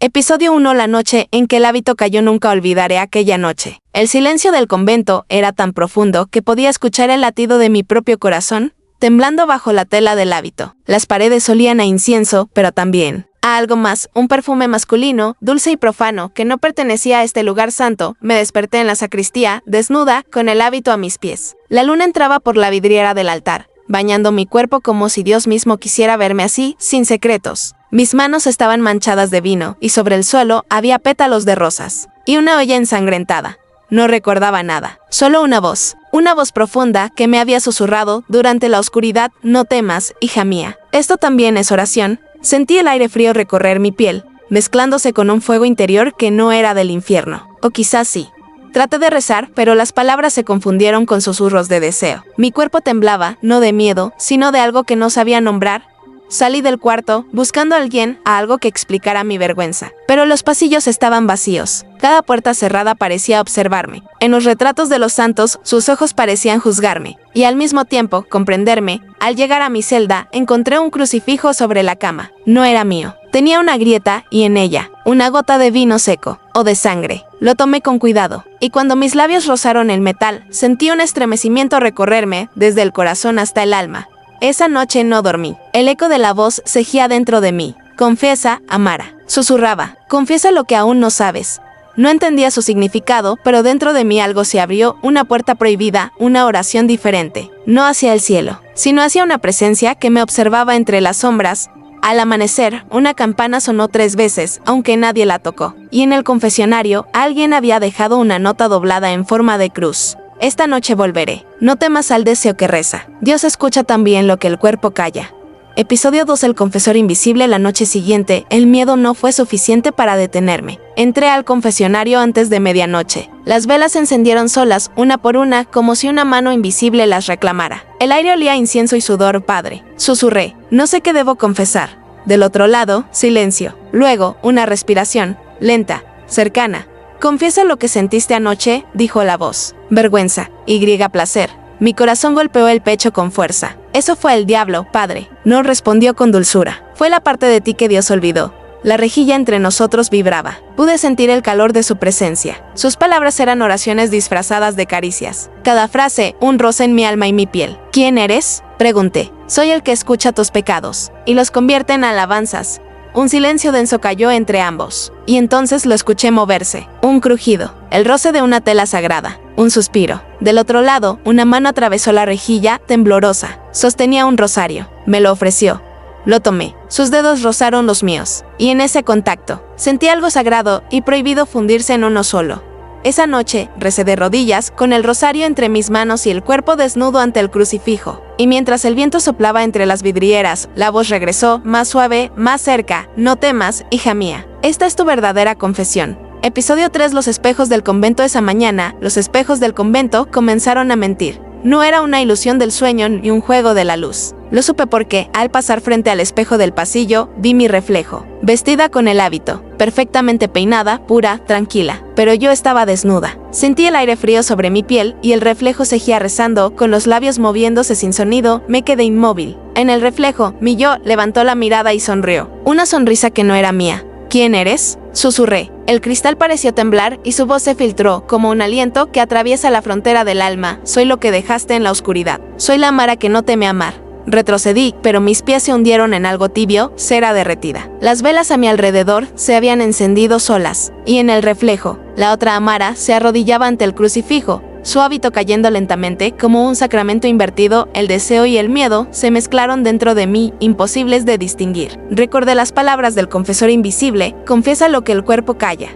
Episodio 1. La noche en que el hábito cayó. Nunca olvidaré aquella noche. El silencio del convento era tan profundo que podía escuchar el latido de mi propio corazón, temblando bajo la tela del hábito. Las paredes olían a incienso, pero también a algo más, un perfume masculino, dulce y profano, que no pertenecía a este lugar santo. Me desperté en la sacristía, desnuda, con el hábito a mis pies. La luna entraba por la vidriera del altar, bañando mi cuerpo como si Dios mismo quisiera verme así, sin secretos. Mis manos estaban manchadas de vino, y sobre el suelo había pétalos de rosas, y una olla ensangrentada. No recordaba nada, solo una voz profunda que me había susurrado durante la oscuridad: no temas, hija mía. Esto también es oración. Sentí el aire frío recorrer mi piel, mezclándose con un fuego interior que no era del infierno, o quizás sí. Traté de rezar, pero las palabras se confundieron con susurros de deseo. Mi cuerpo temblaba, no de miedo, sino de algo que no sabía nombrar. Salí del cuarto, buscando a algo que explicara mi vergüenza. Pero los pasillos estaban vacíos. Cada puerta cerrada parecía observarme. En los retratos de los santos, sus ojos parecían juzgarme. Y al mismo tiempo, comprenderme. Al llegar a mi celda, encontré un crucifijo sobre la cama. No era mío. Tenía una grieta, y en ella, una gota de vino seco, o de sangre. Lo tomé con cuidado, y cuando mis labios rozaron el metal, sentí un estremecimiento recorrerme, desde el corazón hasta el alma. Esa noche no dormí. El eco de la voz seguía dentro de mí. Confiesa, Amara. Susurraba. Confiesa lo que aún no sabes. No entendía su significado, pero dentro de mí algo se abrió, una puerta prohibida, una oración diferente. No hacia el cielo, sino hacia una presencia que me observaba entre las sombras. Al amanecer, una campana sonó 3 veces, aunque nadie la tocó. Y en el confesionario, alguien había dejado una nota doblada en forma de cruz. Esta noche volveré. No temas al deseo que reza. Dios escucha también lo que el cuerpo calla. Episodio 2. El confesor invisible. La noche siguiente, el miedo no fue suficiente para detenerme. Entré al confesionario antes de medianoche. Las velas se encendieron solas, una por una, como si una mano invisible las reclamara. El aire olía a incienso y sudor. Padre, susurré. No sé qué debo confesar. Del otro lado, silencio. Luego, una respiración, lenta, cercana. Confiesa lo que sentiste anoche, dijo la voz. Vergüenza, placer. Mi corazón golpeó el pecho con fuerza. Eso fue el diablo, padre. No respondió con dulzura. Fue la parte de ti que Dios olvidó. La rejilla entre nosotros vibraba. Pude sentir el calor de su presencia. Sus palabras eran oraciones disfrazadas de caricias. Cada frase, un roce en mi alma y mi piel. ¿Quién eres?, pregunté. Soy el que escucha tus pecados y los convierte en alabanzas. Un silencio denso cayó entre ambos, y entonces lo escuché moverse. Un crujido, el roce de una tela sagrada, un suspiro. Del otro lado, una mano atravesó la rejilla, temblorosa. Sostenía un rosario. Me lo ofreció. Lo tomé. Sus dedos rozaron los míos, y en ese contacto, sentí algo sagrado y prohibido fundirse en uno solo. Esa noche, recé de rodillas, con el rosario entre mis manos y el cuerpo desnudo ante el crucifijo. Y mientras el viento soplaba entre las vidrieras, la voz regresó, más suave, más cerca. No temas, hija mía. Esta es tu verdadera confesión. Episodio 3. Los espejos del convento. Esa mañana, los espejos del convento comenzaron a mentir. No era una ilusión del sueño ni un juego de la luz. Lo supe porque, al pasar frente al espejo del pasillo, vi mi reflejo, vestida con el hábito, perfectamente peinada, pura, tranquila. Pero yo estaba desnuda. Sentí el aire frío sobre mi piel y el reflejo seguía rezando, con los labios moviéndose sin sonido. Me quedé inmóvil. En el reflejo, mi yo levantó la mirada y sonrió. Una sonrisa que no era mía. ¿Quién eres?, susurré. El cristal pareció temblar y su voz se filtró como un aliento que atraviesa la frontera del alma. Soy lo que dejaste en la oscuridad. Soy la Amara que no teme amar. Retrocedí, pero mis pies se hundieron en algo tibio, cera derretida. Las velas a mi alrededor se habían encendido solas, y en el reflejo, la otra Amara se arrodillaba ante el crucifijo, su hábito cayendo lentamente como un sacramento invertido. El deseo y el miedo se mezclaron dentro de mí, imposibles de distinguir. Recordé las palabras del confesor invisible: confiesa lo que el cuerpo calla.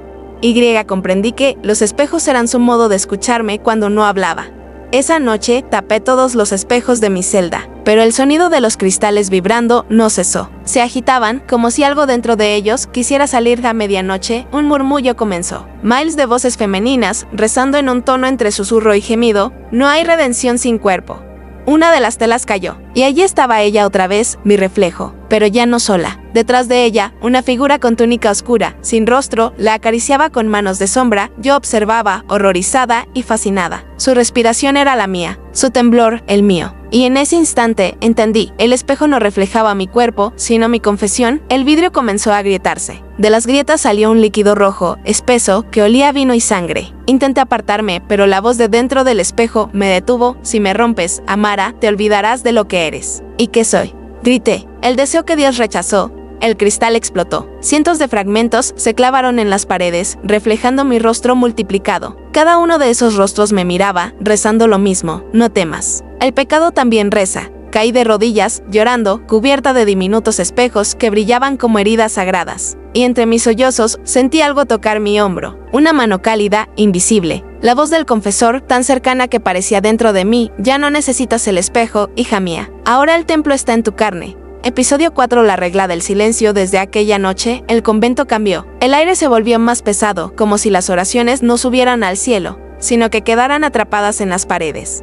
Comprendí que los espejos eran su modo de escucharme cuando no hablaba. Esa noche tapé todos los espejos de mi celda, pero el sonido de los cristales vibrando no cesó. Se agitaban como si algo dentro de ellos quisiera salir a medianoche. Un murmullo comenzó. Miles de voces femeninas rezando en un tono entre susurro y gemido. No hay redención sin cuerpo. Una de las telas cayó, y allí estaba ella otra vez, mi reflejo, pero ya no sola. Detrás de ella, una figura con túnica oscura, sin rostro, la acariciaba con manos de sombra. Yo observaba, horrorizada y fascinada. Su respiración era la mía, su temblor, el mío. Y en ese instante entendí, el espejo no reflejaba mi cuerpo, sino mi confesión. El vidrio comenzó a agrietarse. De las grietas salió un líquido rojo, espeso, que olía a vino y sangre. Intenté apartarme, pero la voz de dentro del espejo me detuvo. Si me rompes, Amara, te olvidarás de lo que eres. ¿Y qué soy? Grité. El deseo que Dios rechazó. El cristal explotó. Cientos de fragmentos se clavaron en las paredes, reflejando mi rostro multiplicado. Cada uno de esos rostros me miraba, rezando lo mismo: no temas. El pecado también reza. Caí de rodillas, llorando, cubierta de diminutos espejos que brillaban como heridas sagradas. Y entre mis sollozos sentí algo tocar mi hombro. Una mano cálida, invisible. La voz del confesor, tan cercana que parecía dentro de mí: ya no necesitas el espejo, hija mía. Ahora el templo está en tu carne. Episodio 4. La regla del silencio. Desde aquella noche, el convento cambió. El aire se volvió más pesado, como si las oraciones no subieran al cielo, sino que quedaran atrapadas en las paredes.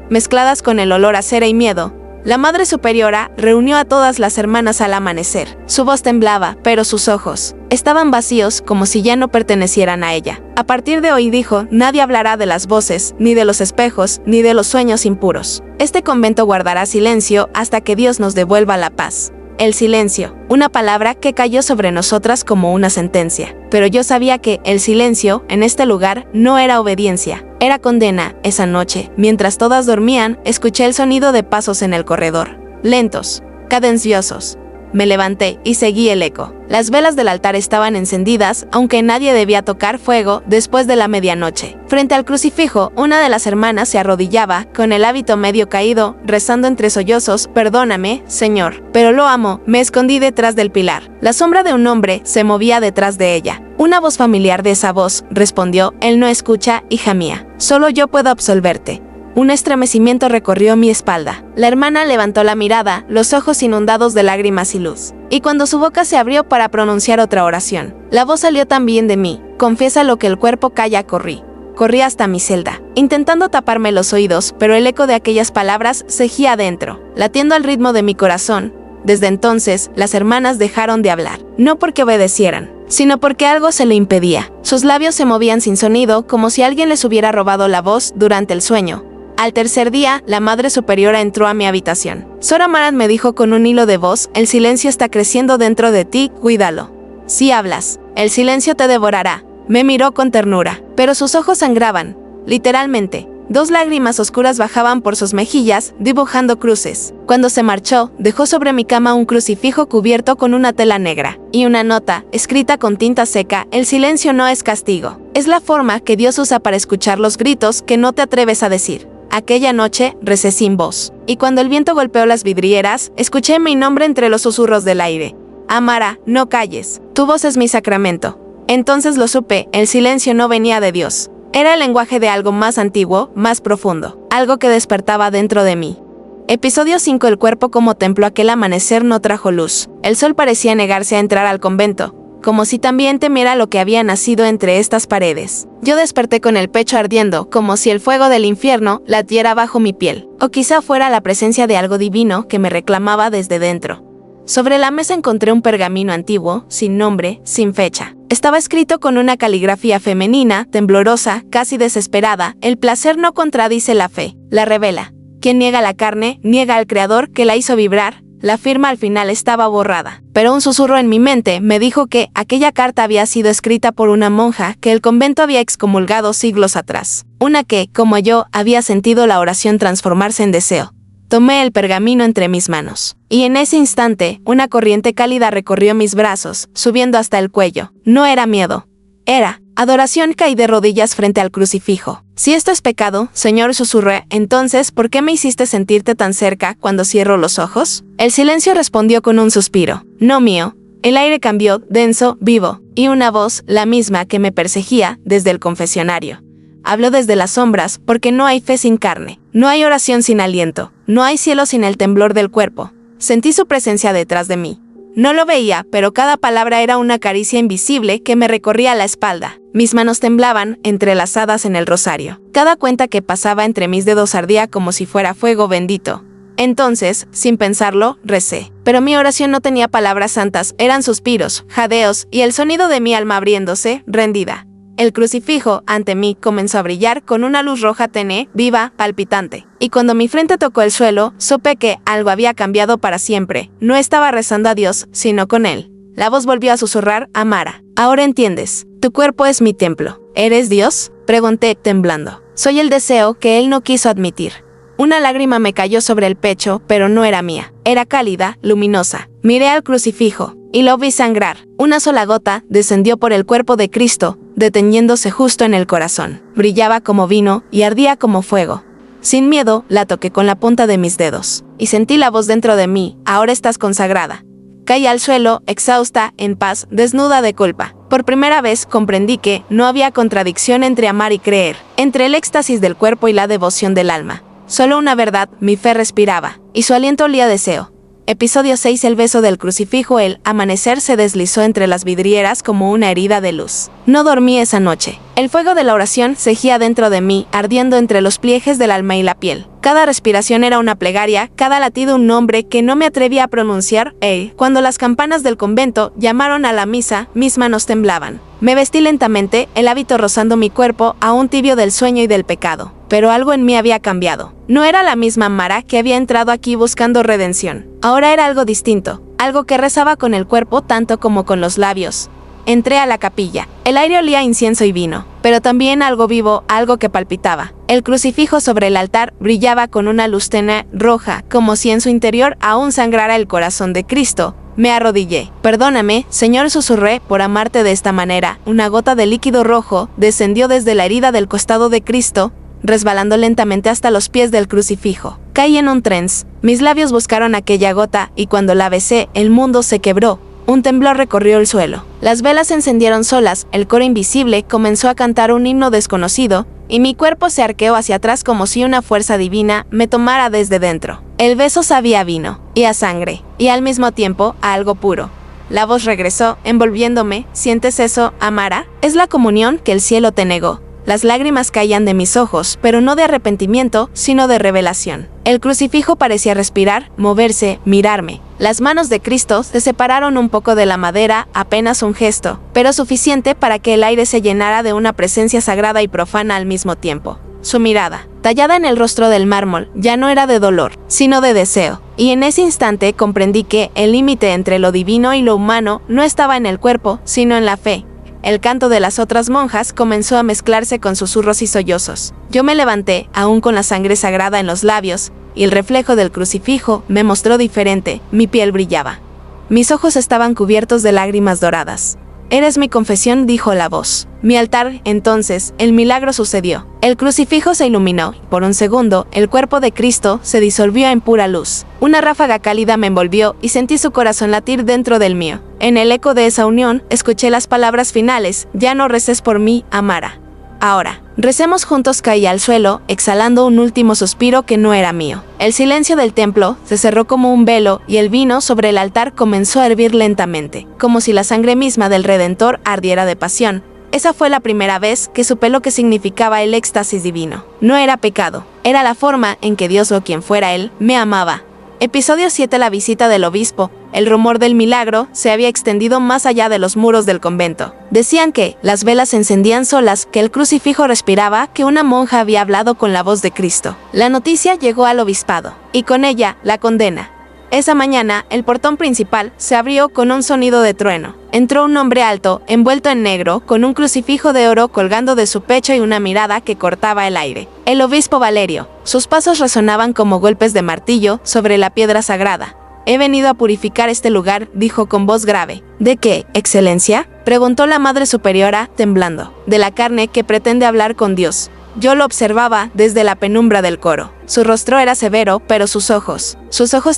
Mezcladas con el olor a cera y miedo, la Madre Superiora reunió a todas las hermanas al amanecer. Su voz temblaba, pero sus ojos estaban vacíos, como si ya no pertenecieran a ella. A partir de hoy, dijo, nadie hablará de las voces, ni de los espejos, ni de los sueños impuros. Este convento guardará silencio hasta que Dios nos devuelva la paz. El silencio, una palabra que cayó sobre nosotras como una sentencia. Pero yo sabía que el silencio, en este lugar, no era obediencia, era condena. Esa noche, mientras todas dormían, escuché el sonido de pasos en el corredor. Lentos, cadenciosos. Me levanté y seguí el eco. Las velas del altar estaban encendidas, aunque nadie debía tocar fuego después de la medianoche. Frente al crucifijo, una de las hermanas se arrodillaba, con el hábito medio caído, rezando entre sollozos: perdóname, Señor, pero lo amo. Me escondí detrás del pilar. La sombra de un hombre se movía detrás de ella. Una voz familiar de esa voz respondió: él no escucha, hija mía. Solo yo puedo absolverte. Un estremecimiento recorrió mi espalda. La hermana levantó la mirada, los ojos inundados de lágrimas y luz. Y cuando su boca se abrió para pronunciar otra oración, la voz salió también de mí: confiesa lo que el cuerpo calla. Corrí hasta mi celda, intentando taparme los oídos, pero el eco de aquellas palabras seguía adentro, latiendo al ritmo de mi corazón. Desde entonces, las hermanas dejaron de hablar, no porque obedecieran, sino porque algo se lo impedía. Sus labios se movían sin sonido, como si alguien les hubiera robado la voz durante el sueño. Al tercer día, la Madre Superiora entró a mi habitación. Sor Amara me dijo con un hilo de voz: el silencio está creciendo dentro de ti, cuídalo. Si hablas, el silencio te devorará. Me miró con ternura, pero sus ojos sangraban, literalmente. 2 lágrimas oscuras bajaban por sus mejillas, dibujando cruces. Cuando se marchó, dejó sobre mi cama un crucifijo cubierto con una tela negra, y una nota, escrita con tinta seca: el silencio no es castigo. Es la forma que Dios usa para escuchar los gritos que no te atreves a decir. Aquella noche recé sin voz, y cuando el viento golpeó las vidrieras, escuché mi nombre entre los susurros del aire: Amara, no calles, tu voz es mi sacramento. Entonces lo supe, el silencio no venía de Dios. Era el lenguaje de algo más antiguo, más profundo, algo que despertaba dentro de mí. Episodio 5. El cuerpo como templo. Aquel amanecer no trajo luz. El sol parecía negarse a entrar al convento, como si también temiera lo que había nacido entre estas paredes. Yo desperté con el pecho ardiendo, como si el fuego del infierno latiera bajo mi piel, o quizá fuera la presencia de algo divino que me reclamaba desde dentro. Sobre la mesa encontré un pergamino antiguo, sin nombre, sin fecha. Estaba escrito con una caligrafía femenina, temblorosa, casi desesperada: el placer no contradice la fe, la revela. Quien niega la carne, niega al Creador que la hizo vibrar. La firma al final estaba borrada, pero un susurro en mi mente me dijo que aquella carta había sido escrita por una monja que el convento había excomulgado siglos atrás. Una que, como yo, había sentido la oración transformarse en deseo. Tomé el pergamino entre mis manos, y en ese instante, una corriente cálida recorrió mis brazos, subiendo hasta el cuello. No era miedo, era adoración. Caí de rodillas frente al crucifijo. Si esto es pecado, Señor, susurré, entonces, ¿por qué me hiciste sentirte tan cerca cuando cierro los ojos? El silencio respondió con un suspiro, no mío. El aire cambió, denso, vivo, y una voz, la misma que me perseguía, desde el confesionario. Habló desde las sombras, porque no hay fe sin carne, no hay oración sin aliento, no hay cielo sin el temblor del cuerpo. Sentí su presencia detrás de mí. No lo veía, pero cada palabra era una caricia invisible que me recorría la espalda. Mis manos temblaban, entrelazadas en el rosario. Cada cuenta que pasaba entre mis dedos ardía como si fuera fuego bendito. Entonces, sin pensarlo, recé. Pero mi oración no tenía palabras santas, eran suspiros, jadeos y el sonido de mi alma abriéndose, rendida. El crucifijo, ante mí, comenzó a brillar con una luz roja tenue, viva, palpitante. Y cuando mi frente tocó el suelo, supe que algo había cambiado para siempre. No estaba rezando a Dios, sino con él. La voz volvió a susurrar a Mara. Ahora entiendes. Tu cuerpo es mi templo. ¿Eres Dios? Pregunté, temblando. Soy el deseo que él no quiso admitir. Una lágrima me cayó sobre el pecho, pero no era mía. Era cálida, luminosa. Miré al crucifijo y lo vi sangrar. Una sola gota descendió por el cuerpo de Cristo, deteniéndose justo en el corazón. Brillaba como vino y ardía como fuego. Sin miedo, la toqué con la punta de mis dedos. Y sentí la voz dentro de mí. Ahora estás consagrada. Caí al suelo, exhausta, en paz, desnuda de culpa. Por primera vez comprendí que no había contradicción entre amar y creer, entre el éxtasis del cuerpo y la devoción del alma. Solo una verdad, mi fe respiraba, y su aliento olía a deseo. Episodio 6. El beso del crucifijo. El amanecer se deslizó entre las vidrieras como una herida de luz. No dormí esa noche. El fuego de la oración cegía dentro de mí, ardiendo entre los pliejes del alma y la piel. Cada respiración era una plegaria, cada latido un nombre que no me atrevía a pronunciar. Cuando las campanas del convento llamaron a la misa, mis manos temblaban. Me vestí lentamente, el hábito rozando mi cuerpo, aún tibio del sueño y del pecado. Pero algo en mí había cambiado. No era la misma Mara que había entrado aquí buscando redención. Ahora era algo distinto, algo que rezaba con el cuerpo tanto como con los labios. Entré a la capilla. El aire olía a incienso y vino, pero también algo vivo, algo que palpitaba. El crucifijo sobre el altar brillaba con una luz tenue roja, como si en su interior aún sangrara el corazón de Cristo. Me arrodillé. Perdóname, Señor, susurré, por amarte de esta manera. Una gota de líquido rojo descendió desde la herida del costado de Cristo, resbalando lentamente hasta los pies del crucifijo. Caí en un trance. Mis labios buscaron aquella gota, y cuando la besé, el mundo se quebró. Un temblor recorrió el suelo. Las velas se encendieron solas, el coro invisible comenzó a cantar un himno desconocido, y mi cuerpo se arqueó hacia atrás como si una fuerza divina me tomara desde dentro. El beso sabía a vino, y a sangre, y al mismo tiempo a algo puro. La voz regresó, envolviéndome. ¿Sientes eso, Amara? Es la comunión que el cielo te negó. Las lágrimas caían de mis ojos, pero no de arrepentimiento, sino de revelación. El crucifijo parecía respirar, moverse, mirarme. Las manos de Cristo se separaron un poco de la madera, apenas un gesto, pero suficiente para que el aire se llenara de una presencia sagrada y profana al mismo tiempo. Su mirada, tallada en el rostro del mármol, ya no era de dolor, sino de deseo. Y en ese instante comprendí que el límite entre lo divino y lo humano no estaba en el cuerpo, sino en la fe. El canto de las otras monjas comenzó a mezclarse con susurros y sollozos. Yo me levanté, aún con la sangre sagrada en los labios, y el reflejo del crucifijo me mostró diferente. Mi piel brillaba. Mis ojos estaban cubiertos de lágrimas doradas. «Eres mi confesión», dijo la voz. Mi altar, entonces, el milagro sucedió. El crucifijo se iluminó. Por un segundo, el cuerpo de Cristo se disolvió en pura luz. Una ráfaga cálida me envolvió y sentí su corazón latir dentro del mío. En el eco de esa unión, escuché las palabras finales: «Ya no reces por mí, Amara. Ahora, recemos juntos». Caí al suelo, exhalando un último suspiro que no era mío. El silencio del templo se cerró como un velo y el vino sobre el altar comenzó a hervir lentamente, como si la sangre misma del Redentor ardiera de pasión. Esa fue la primera vez que supe lo que significaba el éxtasis divino. No era pecado, era la forma en que Dios, o quien fuera Él, me amaba. Episodio 7. La visita del obispo. El rumor del milagro se había extendido más allá de los muros del convento. Decían que las velas se encendían solas, que el crucifijo respiraba, que una monja había hablado con la voz de Cristo. La noticia llegó al obispado, y con ella la condena. Esa mañana, el portón principal se abrió con un sonido de trueno. Entró un hombre alto, envuelto en negro, con un crucifijo de oro colgando de su pecho y una mirada que cortaba el aire. El obispo Valerio. Sus pasos resonaban como golpes de martillo sobre la piedra sagrada. «He venido a purificar este lugar», dijo con voz grave. «¿De qué, excelencia?», preguntó la madre superiora, temblando. «De la carne que pretende hablar con Dios». Yo lo observaba desde la penumbra del coro. Su rostro era severo, pero sus ojos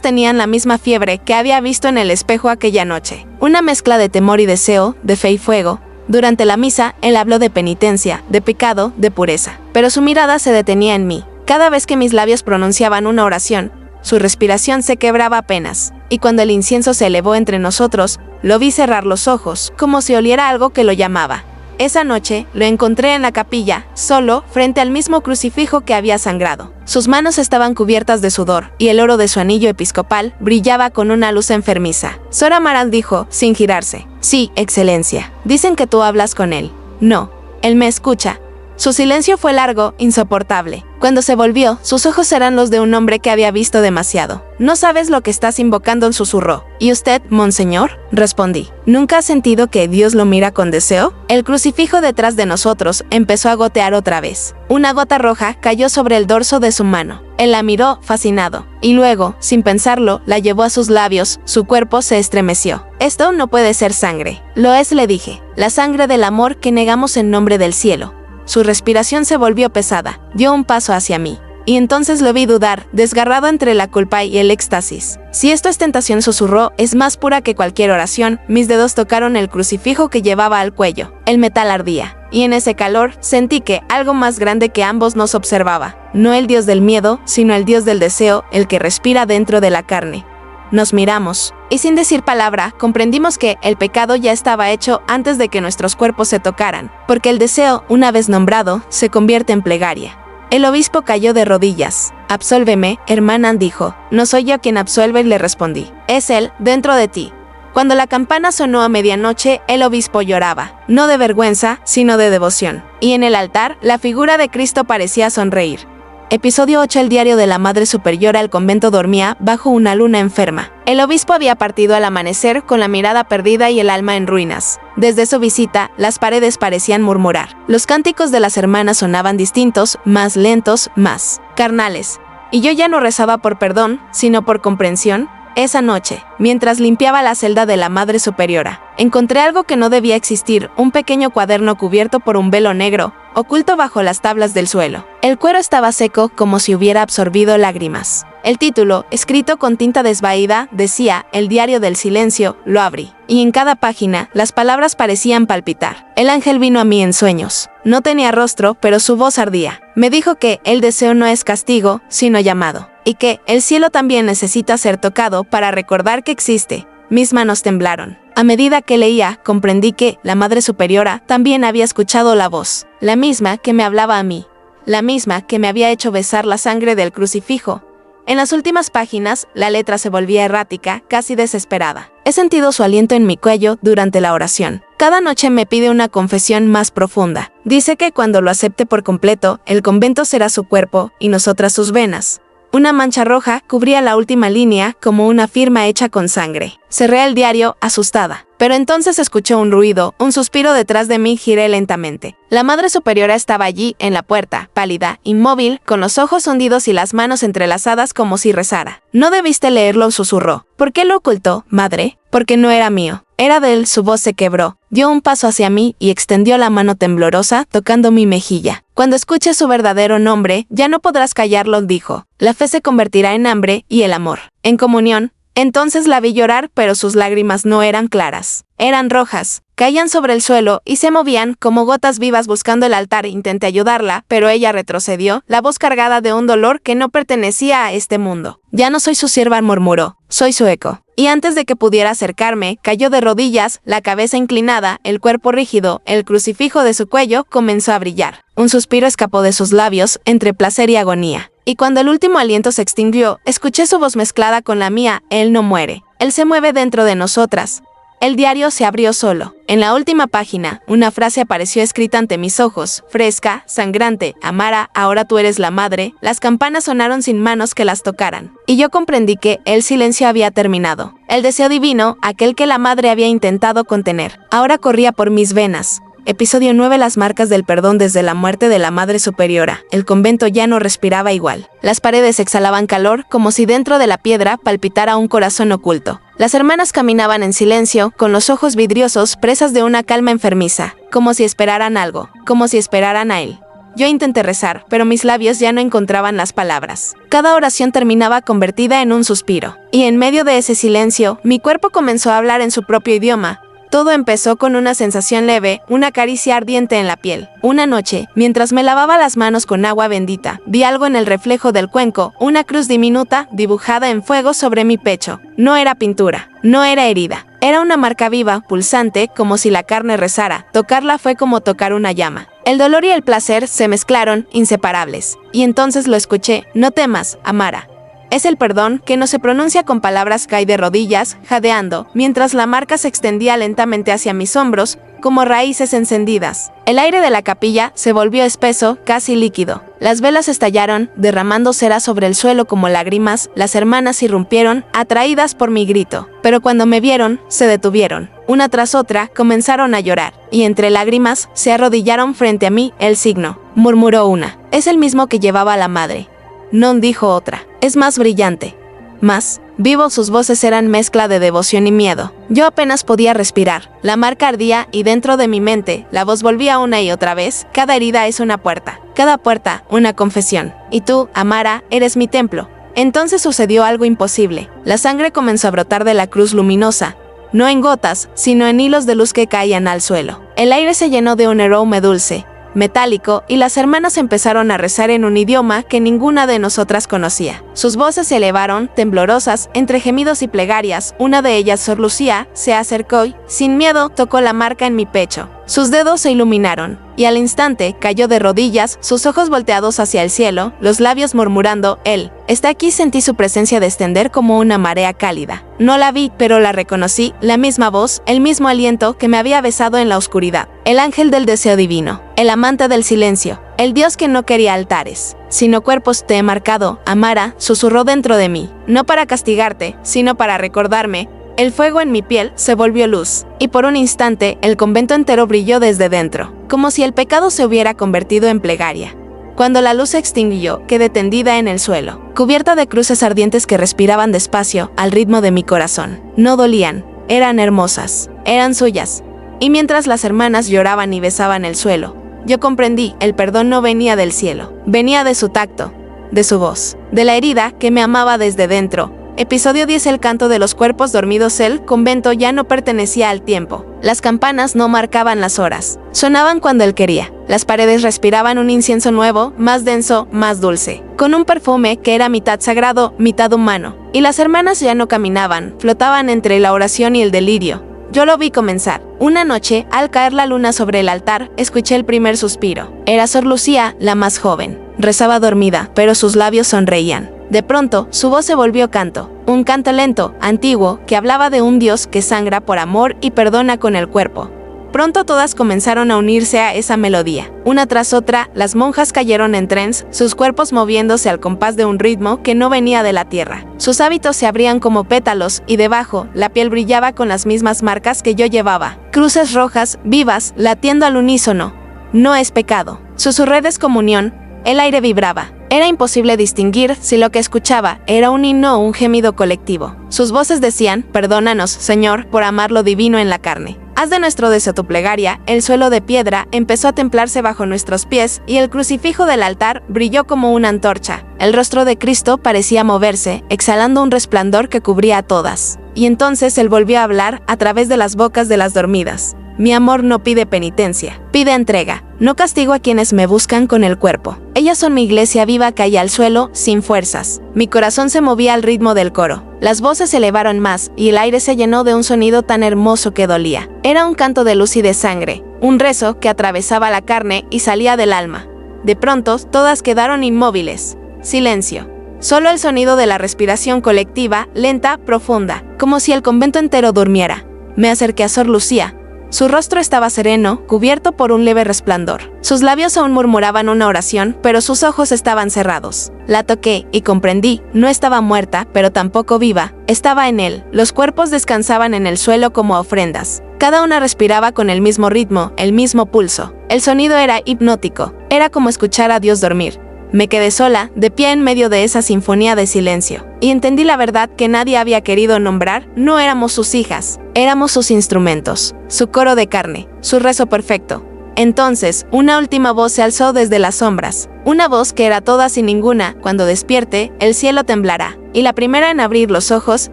tenían la misma fiebre que había visto en el espejo aquella noche. Una mezcla de temor y deseo, de fe y fuego. Durante la misa, él habló de penitencia, de pecado, de pureza. Pero su mirada se detenía en mí. Cada vez que mis labios pronunciaban una oración, su respiración se quebraba apenas. Y cuando el incienso se elevó entre nosotros, lo vi cerrar los ojos, como si oliera algo que lo llamaba. Esa noche lo encontré en la capilla, solo, frente al mismo crucifijo que había sangrado. Sus manos estaban cubiertas de sudor, y el oro de su anillo episcopal brillaba con una luz enfermiza. Sor Amaral dijo, sin girarse: «Sí, excelencia. Dicen que tú hablas con él». «No». él me escucha. Su silencio fue largo, insoportable. Cuando se volvió, sus ojos eran los de un hombre que había visto demasiado. «No sabes lo que estás invocando», susurró. «¿Y usted, monseñor?», respondí. «¿Nunca has sentido que Dios lo mira con deseo?». El crucifijo detrás de nosotros empezó a gotear otra vez. Una gota roja cayó sobre el dorso de su mano. Él la miró, fascinado, y luego, sin pensarlo, la llevó a sus labios. Su cuerpo se estremeció. «Esto no puede ser sangre». «Lo es», le dije. «La sangre del amor que negamos en nombre del cielo». Su respiración se volvió pesada, dio un paso hacia mí. Y entonces lo vi dudar, desgarrado entre la culpa y el éxtasis. «Si esto es tentación», susurró, «es más pura que cualquier oración». Mis dedos tocaron el crucifijo que llevaba al cuello. El metal ardía. Y en ese calor, sentí que algo más grande que ambos nos observaba. No el Dios del miedo, sino el Dios del deseo, el que respira dentro de la carne. Nos miramos, y sin decir palabra, comprendimos que el pecado ya estaba hecho antes de que nuestros cuerpos se tocaran, porque el deseo, una vez nombrado, se convierte en plegaria. El obispo cayó de rodillas. «Absuélveme, hermana», dijo. «No soy yo quien absuelve», le respondí. «Es él, dentro de ti». Cuando la campana sonó a medianoche, el obispo lloraba, no de vergüenza, sino de devoción. Y en el altar, la figura de Cristo parecía sonreír. Episodio 8. El diario de la Madre Superiora. El convento dormía bajo una luna enferma. El obispo había partido al amanecer con la mirada perdida y el alma en ruinas. Desde su visita, las paredes parecían murmurar. Los cánticos de las hermanas sonaban distintos, más lentos, más carnales. Y yo ya no rezaba por perdón, sino por comprensión. Esa noche, mientras limpiaba la celda de la Madre Superiora, encontré algo que no debía existir, un pequeño cuaderno cubierto por un velo negro, oculto bajo las tablas del suelo. El cuero estaba seco como si hubiera absorbido lágrimas. El título, escrito con tinta desvaída, decía «El diario del silencio». Lo abrí, y en cada página las palabras parecían palpitar. El ángel vino a mí en sueños. No tenía rostro, pero su voz ardía. Me dijo que el deseo no es castigo, sino llamado, y que el cielo también necesita ser tocado para recordar que existe. Mis manos temblaron. A medida que leía, comprendí que la Madre Superiora también había escuchado la voz, la misma que me hablaba a mí, la misma que me había hecho besar la sangre del crucifijo. En las últimas páginas, la letra se volvía errática, casi desesperada. He sentido su aliento en mi cuello durante la oración. Cada noche me pide una confesión más profunda. Dice que cuando lo acepte por completo, el convento será su cuerpo y nosotras sus venas. Una mancha roja cubría la última línea como una firma hecha con sangre. Cerré el diario, asustada. Pero entonces escuché un ruido, un suspiro detrás de mí. Giré lentamente. La Madre Superiora estaba allí, en la puerta, pálida, inmóvil, con los ojos hundidos y las manos entrelazadas como si rezara. «No debiste leerlo», susurró. «¿Por qué lo ocultó, madre?». «Porque no era mío. Era de él». Su voz se quebró. Dio un paso hacia mí y extendió la mano temblorosa, tocando mi mejilla. «Cuando escuches su verdadero nombre, ya no podrás callarlo», dijo. «La fe se convertirá en hambre y el amor en comunión». Entonces la vi llorar, pero sus lágrimas no eran claras. Eran rojas. Caían sobre el suelo y se movían como gotas vivas buscando el altar. Intenté ayudarla, pero ella retrocedió, la voz cargada de un dolor que no pertenecía a este mundo. «Ya no soy su sierva», murmuró. «Soy su eco». Y antes de que pudiera acercarme, cayó de rodillas, la cabeza inclinada, el cuerpo rígido, el crucifijo de su cuello comenzó a brillar. Un suspiro escapó de sus labios, entre placer y agonía. Y cuando el último aliento se extinguió, escuché su voz mezclada con la mía. «Él no muere. Él se mueve dentro de nosotras». El diario se abrió solo. En la última página, una frase apareció escrita ante mis ojos, fresca, sangrante: «Amara, ahora tú eres la madre». Las campanas sonaron sin manos que las tocaran. Y yo comprendí que el silencio había terminado. El deseo divino, aquel que la madre había intentado contener, ahora corría por mis venas. Episodio 9. Las marcas del perdón. Desde la muerte de la Madre Superiora, el convento ya no respiraba igual. Las paredes exhalaban calor, como si dentro de la piedra palpitara un corazón oculto. Las hermanas caminaban en silencio, con los ojos vidriosos, presas de una calma enfermiza, como si esperaran algo, como si esperaran a él. Yo intenté rezar, pero mis labios ya no encontraban las palabras. Cada oración terminaba convertida en un suspiro. Y en medio de ese silencio, mi cuerpo comenzó a hablar en su propio idioma. Todo empezó con una sensación leve, una caricia ardiente en la piel. Una noche, mientras me lavaba las manos con agua bendita, vi algo en el reflejo del cuenco, una cruz diminuta dibujada en fuego sobre mi pecho. No era pintura, no era herida. Era una marca viva, pulsante, como si la carne rezara. Tocarla fue como tocar una llama. El dolor y el placer se mezclaron, inseparables. Y entonces lo escuché: «No temas, Amara». Es el perdón que no se pronuncia con palabras. Caí de rodillas, jadeando, mientras la marca se extendía lentamente hacia mis hombros, como raíces encendidas. El aire de la capilla se volvió espeso, casi líquido. Las velas estallaron, derramando cera sobre el suelo como lágrimas. Las hermanas irrumpieron, atraídas por mi grito. Pero cuando me vieron, se detuvieron. Una tras otra, comenzaron a llorar, y entre lágrimas, se arrodillaron frente a mí. El signo, murmuró una. Es el mismo que llevaba la madre. Non, dijo otra. Es más brillante. Más vivo. Sus voces eran mezcla de devoción y miedo. Yo apenas podía respirar. La marca ardía y dentro de mi mente, la voz volvía una y otra vez. Cada herida es una puerta. Cada puerta, una confesión. Y tú, Amara, eres mi templo. Entonces sucedió algo imposible. La sangre comenzó a brotar de la cruz luminosa. No en gotas, sino en hilos de luz que caían al suelo. El aire se llenó de un aroma dulce, metálico, y las hermanas empezaron a rezar en un idioma que ninguna de nosotras conocía. Sus voces se elevaron, temblorosas, entre gemidos y plegarias. Una de ellas, Sor Lucía, se acercó y, sin miedo, tocó la marca en mi pecho. Sus dedos se iluminaron, y al instante cayó de rodillas, sus ojos volteados hacia el cielo, los labios murmurando, Él está aquí. Sentí su presencia descender como una marea cálida. No la vi, pero la reconocí, la misma voz, el mismo aliento que me había besado en la oscuridad. El ángel del deseo divino, el amante del silencio, el Dios que no quería altares, sino cuerpos. Te he marcado, Amara, susurró dentro de mí, no para castigarte, sino para recordarme. El fuego en mi piel se volvió luz, y por un instante el convento entero brilló desde dentro, como si el pecado se hubiera convertido en plegaria. Cuando la luz se extinguió, quedé tendida en el suelo, cubierta de cruces ardientes que respiraban despacio al ritmo de mi corazón. No dolían, eran hermosas, eran suyas. Y mientras las hermanas lloraban y besaban el suelo, yo comprendí, el perdón no venía del cielo, venía de su tacto, de su voz, de la herida que me amaba desde dentro. Episodio 10. El canto de los cuerpos dormidos. El convento ya no pertenecía al tiempo. Las campanas no marcaban las horas. Sonaban cuando él quería. Las paredes respiraban un incienso nuevo, más denso, más dulce, con un perfume que era mitad sagrado, mitad humano. Y las hermanas ya no caminaban, flotaban entre la oración y el delirio. Yo lo vi comenzar. Una noche, al caer la luna sobre el altar, escuché el primer suspiro. Era Sor Lucía, la más joven. Rezaba dormida, pero sus labios sonreían. De pronto, su voz se volvió canto, un canto lento, antiguo, que hablaba de un Dios que sangra por amor y perdona con el cuerpo. Pronto todas comenzaron a unirse a esa melodía. Una tras otra, las monjas cayeron en trance, sus cuerpos moviéndose al compás de un ritmo que no venía de la tierra. Sus hábitos se abrían como pétalos, y debajo, la piel brillaba con las mismas marcas que yo llevaba. Cruces rojas, vivas, latiendo al unísono. No es pecado. Susurré descomunión, el aire vibraba. Era imposible distinguir si lo que escuchaba era un himno o un gemido colectivo. Sus voces decían, perdónanos, Señor, por amar lo divino en la carne. Haz de nuestro deseo tu plegaria. El suelo de piedra empezó a templarse bajo nuestros pies y el crucifijo del altar brilló como una antorcha. El rostro de Cristo parecía moverse, exhalando un resplandor que cubría a todas. Y entonces él volvió a hablar a través de las bocas de las dormidas. Mi amor no pide penitencia, pide entrega. No castigo a quienes me buscan con el cuerpo. Ellas son mi iglesia viva. Caí al suelo, sin fuerzas. Mi corazón se movía al ritmo del coro. Las voces se elevaron más, y el aire se llenó de un sonido tan hermoso que dolía. Era un canto de luz y de sangre, un rezo que atravesaba la carne y salía del alma. De pronto, todas quedaron inmóviles. Silencio. Solo el sonido de la respiración colectiva, lenta, profunda, como si el convento entero durmiera. Me acerqué a Sor Lucía. Su rostro estaba sereno, cubierto por un leve resplandor. Sus labios aún murmuraban una oración, pero sus ojos estaban cerrados. La toqué y comprendí, no estaba muerta, pero tampoco viva. Estaba en él. Los cuerpos descansaban en el suelo como ofrendas. Cada una respiraba con el mismo ritmo, el mismo pulso. El sonido era hipnótico. Era como escuchar a Dios dormir. Me quedé sola, de pie en medio de esa sinfonía de silencio, y entendí la verdad que nadie había querido nombrar. No éramos sus hijas, éramos sus instrumentos, su coro de carne, su rezo perfecto. Entonces, una última voz se alzó desde las sombras, una voz que era todas y ninguna. Cuando despierte, el cielo temblará, y la primera en abrir los ojos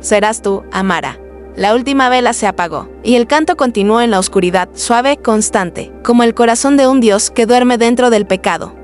serás tú, Amara. La última vela se apagó, y el canto continuó en la oscuridad, suave, constante, como el corazón de un Dios que duerme dentro del pecado.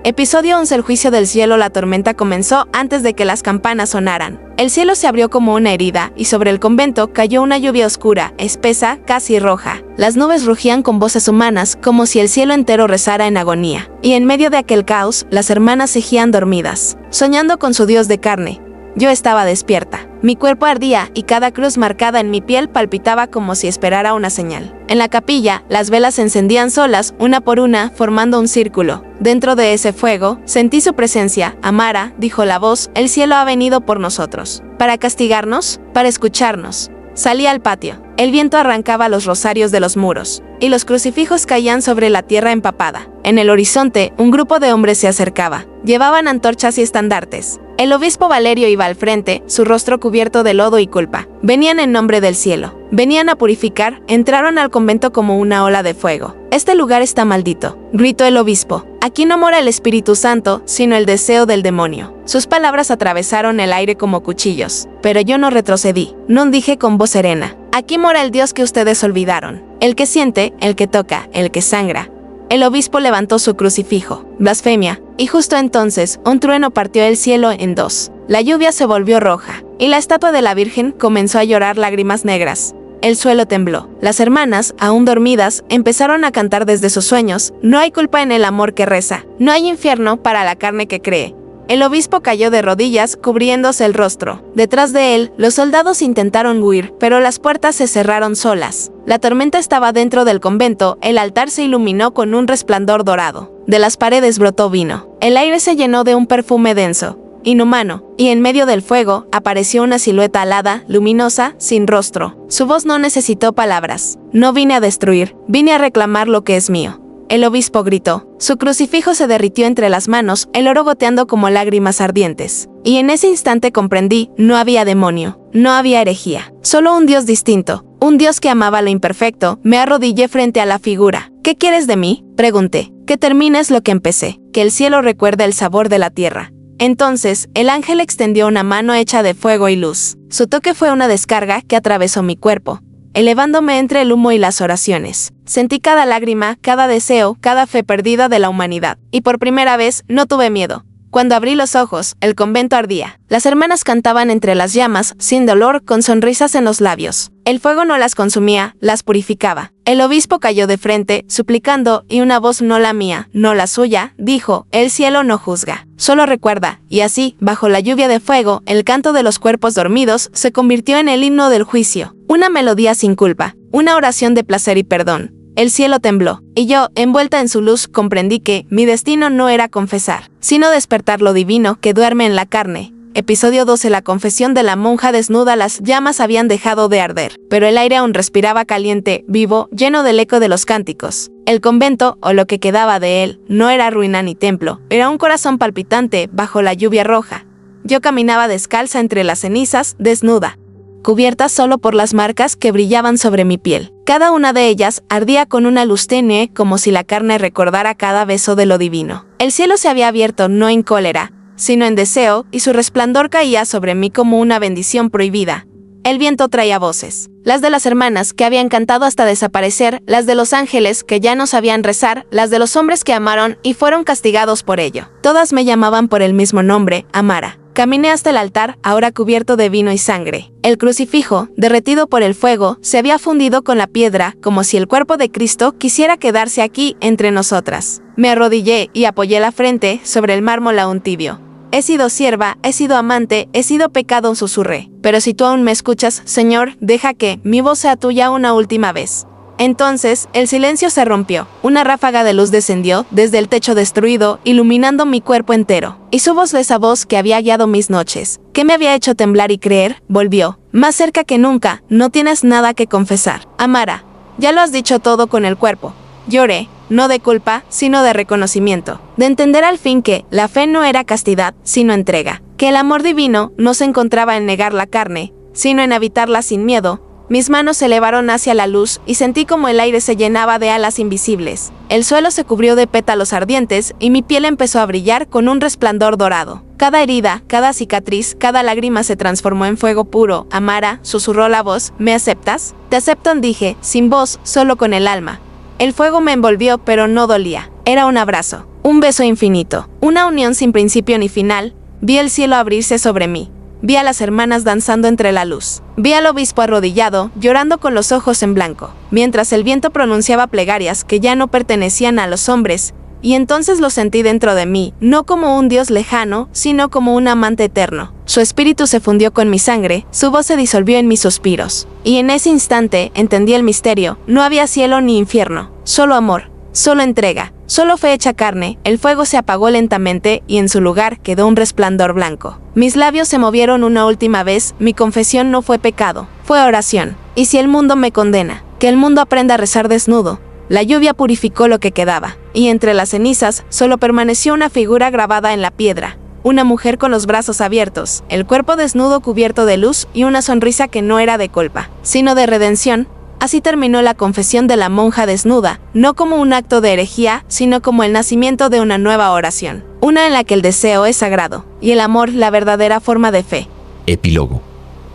Episodio 11. El juicio del cielo. La tormenta comenzó antes de que las campanas sonaran. El cielo se abrió como una herida, y sobre el convento cayó una lluvia oscura, espesa, casi roja. Las nubes rugían con voces humanas, como si el cielo entero rezara en agonía. Y en medio de aquel caos, las hermanas seguían dormidas, soñando con su Dios de carne. Yo estaba despierta. Mi cuerpo ardía y cada cruz marcada en mi piel palpitaba como si esperara una señal. En la capilla, las velas se encendían solas, una por una, formando un círculo. Dentro de ese fuego, sentí su presencia. Amara, dijo la voz, el cielo ha venido por nosotros. ¿Para castigarnos? Para escucharnos. Salí al patio. El viento arrancaba los rosarios de los muros, y los crucifijos caían sobre la tierra empapada. En el horizonte, un grupo de hombres se acercaba. Llevaban antorchas y estandartes. El obispo Valerio iba al frente, su rostro cubierto de lodo y culpa. Venían en nombre del cielo. Venían a purificar, entraron al convento como una ola de fuego. «Este lugar está maldito», gritó el obispo. «Aquí no mora el Espíritu Santo, sino el deseo del demonio». Sus palabras atravesaron el aire como cuchillos. Pero yo no retrocedí. No dije con voz serena: «Aquí mora el Dios que ustedes olvidaron. El que siente, el que toca, el que sangra». El obispo levantó su crucifijo. Blasfemia. Y justo entonces, un trueno partió el cielo en dos. La lluvia se volvió roja, y la estatua de la Virgen comenzó a llorar lágrimas negras. El suelo tembló. Las hermanas, aún dormidas, empezaron a cantar desde sus sueños: «No hay culpa en el amor que reza, no hay infierno para la carne que cree». El obispo cayó de rodillas, cubriéndose el rostro. Detrás de él, los soldados intentaron huir, pero las puertas se cerraron solas. La tormenta estaba dentro del convento, el altar se iluminó con un resplandor dorado. De las paredes brotó vino. El aire se llenó de un perfume denso, inhumano, y en medio del fuego apareció una silueta alada, luminosa, sin rostro. Su voz no necesitó palabras. «No vine a destruir, vine a reclamar lo que es mío». El obispo gritó. Su crucifijo se derritió entre las manos, el oro goteando como lágrimas ardientes. Y en ese instante comprendí: no había demonio, no había herejía, solo un Dios distinto, un Dios que amaba lo imperfecto. Me arrodillé frente a la figura. «¿Qué quieres de mí?», pregunté. «Que termines lo que empecé, que el cielo recuerde el sabor de la tierra». Entonces, el ángel extendió una mano hecha de fuego y luz. Su toque fue una descarga que atravesó mi cuerpo, elevándome entre el humo y las oraciones. Sentí cada lágrima, cada deseo, cada fe perdida de la humanidad. Y por primera vez, no tuve miedo. Cuando abrí los ojos, el convento ardía. Las hermanas cantaban entre las llamas, sin dolor, con sonrisas en los labios. El fuego no las consumía, las purificaba. El obispo cayó de frente, suplicando, y una voz, no la mía, no la suya, dijo: «El cielo no juzga, solo recuerda». Y así, bajo la lluvia de fuego, el canto de los cuerpos dormidos se convirtió en el himno del juicio. Una melodía sin culpa, una oración de placer y perdón. El cielo tembló, y yo, envuelta en su luz, comprendí que mi destino no era confesar, sino despertar lo divino que duerme en la carne. Episodio 12. La confesión de la monja desnuda. Las llamas habían dejado de arder, pero el aire aún respiraba caliente, vivo, lleno del eco de los cánticos. El convento, o lo que quedaba de él, no era ruina ni templo, era un corazón palpitante bajo la lluvia roja. Yo caminaba descalza entre las cenizas, desnuda, cubierta solo por las marcas que brillaban sobre mi piel. Cada una de ellas ardía con una luz tenue, como si la carne recordara cada beso de lo divino. El cielo se había abierto no en cólera, sino en deseo, y su resplandor caía sobre mí como una bendición prohibida. El viento traía voces, las de las hermanas que habían cantado hasta desaparecer, las de los ángeles que ya no sabían rezar, las de los hombres que amaron y fueron castigados por ello. Todas me llamaban por el mismo nombre: Amara. Caminé hasta el altar, ahora cubierto de vino y sangre. El crucifijo, derretido por el fuego, se había fundido con la piedra, como si el cuerpo de Cristo quisiera quedarse aquí, entre nosotras. Me arrodillé y apoyé la frente sobre el mármol aún tibio. «He sido sierva, he sido amante, he sido pecado», susurré. «Pero si tú aún me escuchas, Señor, deja que mi voz sea tuya una última vez». Entonces, el silencio se rompió. Una ráfaga de luz descendió desde el techo destruido, iluminando mi cuerpo entero. Y su voz, esa voz que había guiado mis noches, que me había hecho temblar y creer, volvió. Más cerca que nunca: «No tienes nada que confesar, Amara. Ya lo has dicho todo con el cuerpo». Lloré, no de culpa, sino de reconocimiento. De entender al fin que la fe no era castidad, sino entrega. Que el amor divino no se encontraba en negar la carne, sino en habitarla sin miedo. Mis manos se elevaron hacia la luz y sentí como el aire se llenaba de alas invisibles. El suelo se cubrió de pétalos ardientes y mi piel empezó a brillar con un resplandor dorado. Cada herida, cada cicatriz, cada lágrima se transformó en fuego puro. «Amara», susurró la voz, «¿me aceptas?» «Te acepto», dije, sin voz, solo con el alma. El fuego me envolvió, pero no dolía. Era un abrazo, un beso infinito, una unión sin principio ni final. Vi el cielo abrirse sobre mí. Vi a las hermanas danzando entre la luz. Vi al obispo arrodillado, llorando con los ojos en blanco, mientras el viento pronunciaba plegarias que ya no pertenecían a los hombres, y entonces lo sentí dentro de mí, no como un Dios lejano, sino como un amante eterno. Su espíritu se fundió con mi sangre, su voz se disolvió en mis suspiros. Y en ese instante entendí el misterio, no había cielo ni infierno, solo amor, solo entrega, solo fe hecha carne, el fuego se apagó lentamente y en su lugar quedó un resplandor blanco. Mis labios se movieron una última vez, mi confesión no fue pecado, fue oración. Y si el mundo me condena, que el mundo aprenda a rezar desnudo. La lluvia purificó lo que quedaba, y entre las cenizas solo permaneció una figura grabada en la piedra. Una mujer con los brazos abiertos, el cuerpo desnudo cubierto de luz y una sonrisa que no era de culpa, sino de redención. Así terminó la confesión de la monja desnuda, no como un acto de herejía, sino como el nacimiento de una nueva oración, una en la que el deseo es sagrado, y el amor la verdadera forma de fe. Epílogo.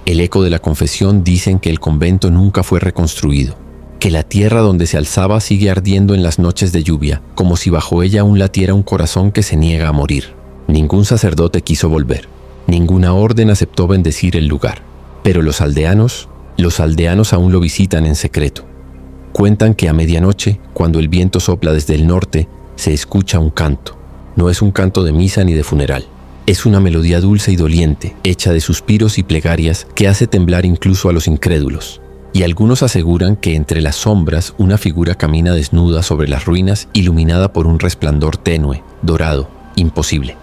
El eco de la confesión dicen que el convento nunca fue reconstruido, que la tierra donde se alzaba sigue ardiendo en las noches de lluvia, como si bajo ella aún latiera un corazón que se niega a morir. Ningún sacerdote quiso volver, ninguna orden aceptó bendecir el lugar, pero los aldeanos aún lo visitan en secreto. Cuentan que a medianoche, cuando el viento sopla desde el norte, se escucha un canto. No es un canto de misa ni de funeral. Es una melodía dulce y doliente, hecha de suspiros y plegarias que hace temblar incluso a los incrédulos. Y algunos aseguran que entre las sombras una figura camina desnuda sobre las ruinas iluminada por un resplandor tenue, dorado, imposible.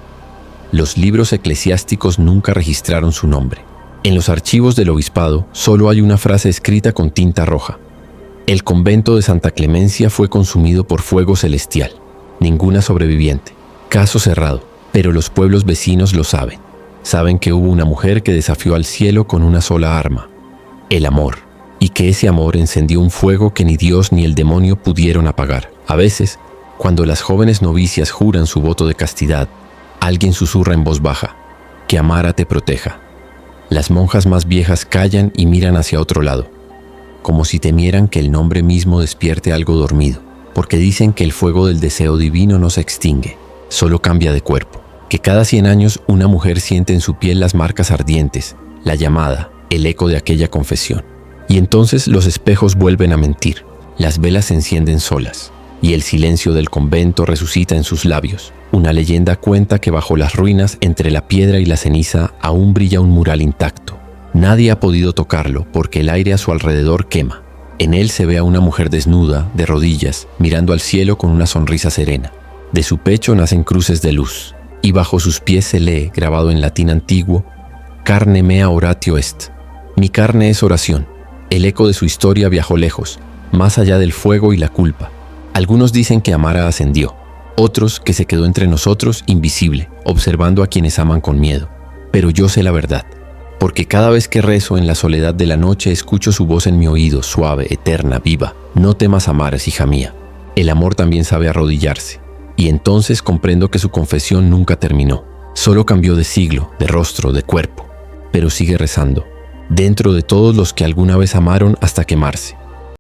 Los libros eclesiásticos nunca registraron su nombre. En los archivos del obispado solo hay una frase escrita con tinta roja. El convento de Santa Clemencia fue consumido por fuego celestial. Ninguna sobreviviente. Caso cerrado. Pero los pueblos vecinos lo saben. Saben que hubo una mujer que desafió al cielo con una sola arma. El amor. Y que ese amor encendió un fuego que ni Dios ni el demonio pudieron apagar. A veces, cuando las jóvenes novicias juran su voto de castidad, alguien susurra en voz baja, que Amara te proteja. Las monjas más viejas callan y miran hacia otro lado, como si temieran que el nombre mismo despierte algo dormido, porque dicen que el fuego del deseo divino no se extingue, solo cambia de cuerpo, que cada 100 años una mujer siente en su piel las marcas ardientes, la llamada, el eco de aquella confesión. Y entonces los espejos vuelven a mentir, las velas se encienden solas, y el silencio del convento resucita en sus labios. Una leyenda cuenta que bajo las ruinas, entre la piedra y la ceniza, aún brilla un mural intacto. Nadie ha podido tocarlo porque el aire a su alrededor quema. En él se ve a una mujer desnuda, de rodillas, mirando al cielo con una sonrisa serena. De su pecho nacen cruces de luz, y bajo sus pies se lee, grabado en latín antiguo, «Carne mea oratio est». Mi carne es oración. El eco de su historia viajó lejos, más allá del fuego y la culpa. Algunos dicen que Amara ascendió, otros que se quedó entre nosotros invisible, observando a quienes aman con miedo. Pero yo sé la verdad, porque cada vez que rezo en la soledad de la noche escucho su voz en mi oído, suave, eterna, viva. No temas, Amara, hija mía. El amor también sabe arrodillarse. Y entonces comprendo que su confesión nunca terminó. Solo cambió de siglo, de rostro, de cuerpo. Pero sigue rezando, dentro de todos los que alguna vez amaron hasta quemarse.